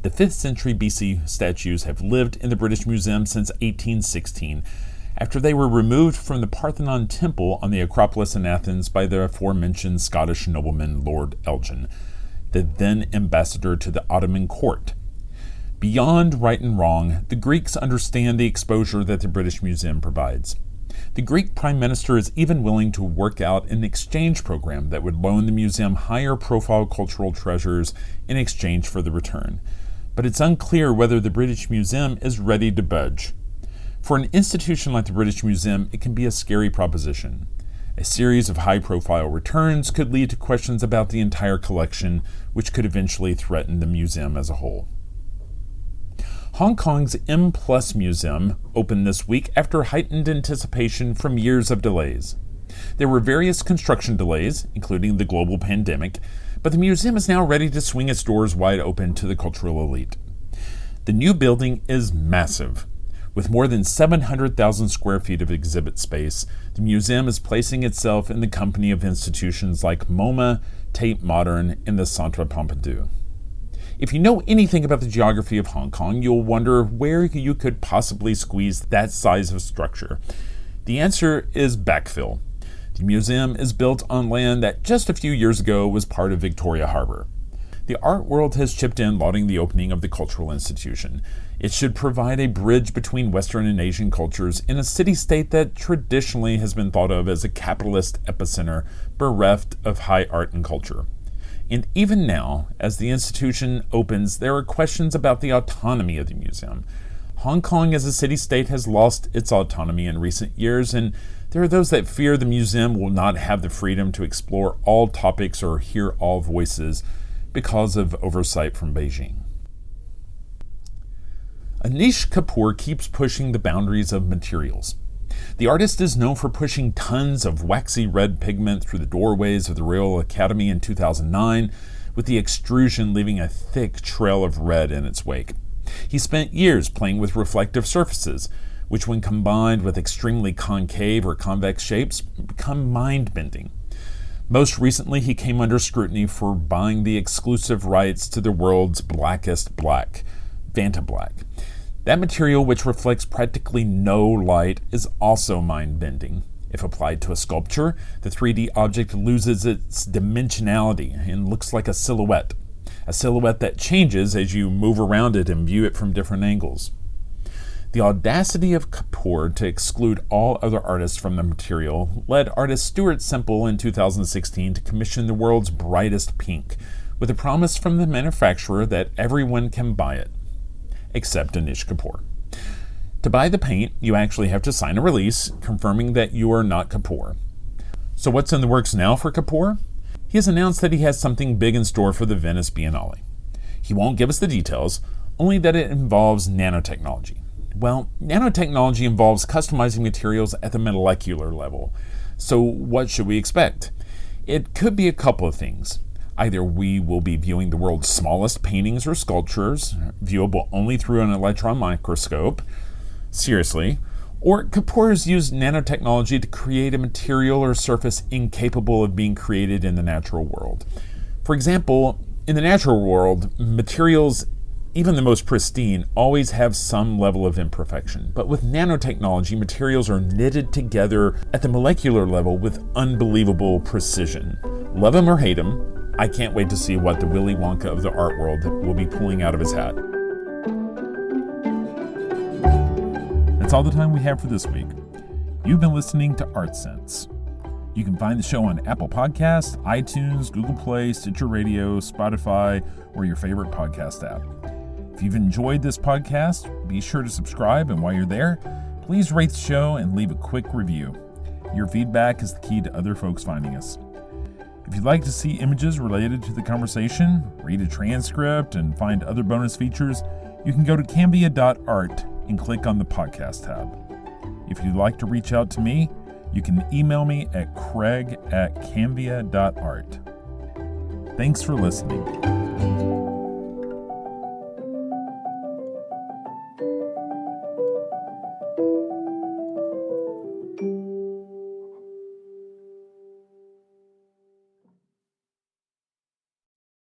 The 5th century BC statues have lived in the British Museum since 1816, after they were removed from the Parthenon Temple on the Acropolis in Athens by the aforementioned Scottish nobleman Lord Elgin, the then ambassador to the Ottoman court. Beyond right and wrong, the Greeks understand the exposure that the British Museum provides. The Greek Prime Minister is even willing to work out an exchange program that would loan the museum higher profile cultural treasures in exchange for the return. But it's unclear whether the British Museum is ready to budge. For an institution like the British Museum, it can be a scary proposition. A series of high-profile returns could lead to questions about the entire collection, which could eventually threaten the museum as a whole. Hong Kong's M+ Museum opened this week after heightened anticipation from years of delays. There were various construction delays, including the global pandemic, but the museum is now ready to swing its doors wide open to the cultural elite. The new building is massive. With more than 700,000 square feet of exhibit space, the museum is placing itself in the company of institutions like MoMA, Tate Modern, and the Centre Pompidou. If you know anything about the geography of Hong Kong, you'll wonder where you could possibly squeeze that size of structure. The answer is backfill. The museum is built on land that just a few years ago was part of Victoria Harbour. The art world has chipped in lauding the opening of the cultural institution. It should provide a bridge between Western and Asian cultures in a city-state that traditionally has been thought of as a capitalist epicenter bereft of high art and culture. And even now, as the institution opens, there are questions about the autonomy of the museum. Hong Kong as a city-state has lost its autonomy in recent years, and there are those that fear the museum will not have the freedom to explore all topics or hear all voices because of oversight from Beijing. Anish Kapoor keeps pushing the boundaries of materials. The artist is known for pushing tons of waxy red pigment through the doorways of the Royal Academy in 2009, with the extrusion leaving a thick trail of red in its wake. He spent years playing with reflective surfaces, which when combined with extremely concave or convex shapes, become mind-bending. Most recently, he came under scrutiny for buying the exclusive rights to the world's blackest black, Vanta Black. That material, which reflects practically no light, is also mind-bending. If applied to a sculpture, the 3D object loses its dimensionality and looks like a silhouette that changes as you move around it and view it from different angles. The audacity of Kapoor to exclude all other artists from the material led artist Stuart Semple in 2016 to commission the world's brightest pink, with a promise from the manufacturer that everyone can buy it, except Anish Kapoor. To buy the paint, you actually have to sign a release confirming that you are not Kapoor. So what's in the works now for Kapoor? He has announced that he has something big in store for the Venice Biennale. He won't give us the details, only that it involves nanotechnology. Well, nanotechnology involves customizing materials at the molecular level. So what should we expect? It could be a couple of things. Either we will be viewing the world's smallest paintings or sculptures, viewable only through an electron microscope, seriously, or Kapoor has used nanotechnology to create a material or surface incapable of being created in the natural world. For example, in the natural world, materials, even the most pristine, always have some level of imperfection. But with nanotechnology, materials are knitted together at the molecular level with unbelievable precision. Love him or hate him, I can't wait to see what the Willy Wonka of the art world will be pulling out of his hat. That's all the time we have for this week. You've been listening to Art Sense. You can find the show on Apple Podcasts, iTunes, Google Play, Stitcher Radio, Spotify, or your favorite podcast app. If you've enjoyed this podcast, be sure to subscribe, and while you're there, please rate the show and leave a quick review. Your feedback is the key to other folks finding us. If you'd like to see images related to the conversation, read a transcript, and find other bonus features, you can go to cambia.art and click on the podcast tab. If you'd like to reach out to me, you can email me at craig@cambia.art. Thanks for listening.